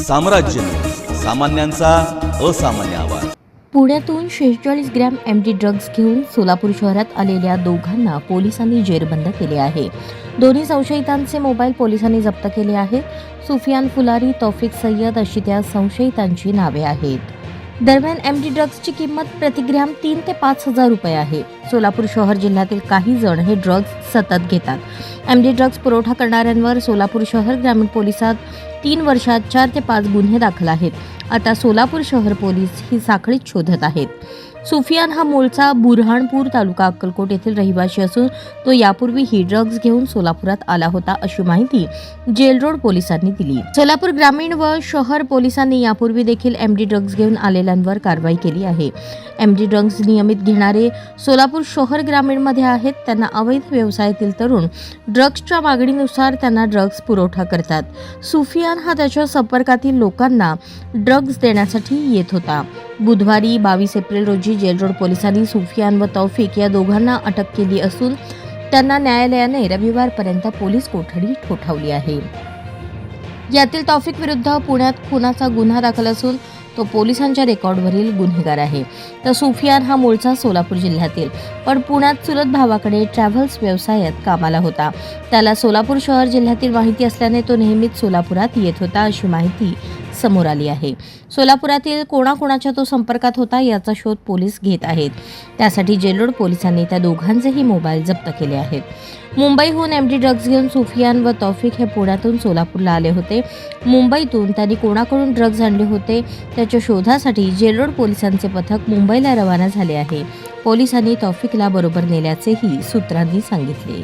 साम्राज्य, सामान्यांचा असामान्य आवाज. पुण्यातून 46 ग्रॅम एमडी ड्रग्ज घेऊन सोलापूर शहरात आलेल्या दोघांना पोलिसांनी जेरबंद केले आहे. दोन्ही संशयितांचे मोबाईल पोलिसांनी जप्त केले आहेत. सुफियान फुलारी, तौफिक सय्यद अशी त्या संशयितांची नावे आहेत. दरम्यान एमडी ड्रग्जची किंमत प्रतिग्रॅम 3 ते 5 हजार रुपये आहे. सोलापूर शहर जिल्ह्यातील काही जण हे ड्रग्ज सतत घेतात. एमडी ड्रग्ज पुरवठा करणाऱ्यांवर सोलापूर शहर ग्रामीण पोलिसात 3 वर्षात 4 ते 5 गुन्हे दाखल आहेत. आता सोलापूर शहर पोलीस ही साखळीत शोधत आहेत. सुफियान हा मूळचा बुरहाणपूर तालुका अक्कलकोट येथील रहिवासी असून तो यापूर्वी ही ड्रग्ज घेऊन सोलापुरात आला होता अशी माहिती जेल रोड पोलिसांनी दिली. सोलापूर ग्रामीण व शहर पोलिसांनी यापूर्वी देखील एमडी ड्रग्ज घेऊन आलेल्यांवर कारवाई केली आहे. एमडी ड्रग्ज नियमित घेणारे सोलापूर शहर ग्रामीणमध्ये आहेत. त्यांना अवैध व्यवसायातील तरुण ड्रग्जच्या मागणीनुसार त्यांना ड्रग्ज पुरवठा करतात. सुफियान हा त्याच्या संपर्कातील लोकांना ड्रग्ज देण्यासाठी येत होता. बुधवारी 22 एप्रिल रोजी जेल रोड पोलिसांनी सुफियान व तौफिक या दोघांना अटक केली असून त्यांना न्यायालयाने रविवारपर्यंत पोलीस कोठडी ठोठावली आहे. यातील तौफिक विरुद्ध पुण्यात खुनाचा गुन्हा दाखल असून तो पोलिसांच्या रेकॉर्डवरील गुन्हेगार आहे. तर सुफियान हा मूळचा सोलापूर जिल्ह्यातील पण पुण्यात चुलत भावाकडे ट्रॅव्हल्स व्यवसायात कामाला होता. त्याला सोलापूर शहर जिल्ह्यातील माहिती असल्याने तो नेहमीच सोलापुरात येत होता अशी माहिती समोर आली आहे. सोलापुरातील कोणाकोणाच्या तो संपर्कात होता याचा शोध पोलीस घेत आहेत. त्यासाठी जेल रोड पोलिसांनी त्या दोघांचेही मोबाईल जप्त केले आहेत. मुंबईहून एमडी ड्रग्ज घेऊन सुफियान व तौफिक हे पुण्यातून सोलापूरला आले होते. मुंबईतून त्यांनी कोणाकडून ड्रग्ज आणले होते त्याच्या शोधासाठी जेल रोड पोलिसांचे पथक मुंबईला रवाना झाले आहे. पोलिसांनी तौफिकला बरोबर नेल्याचेही सूत्रांनी सांगितले.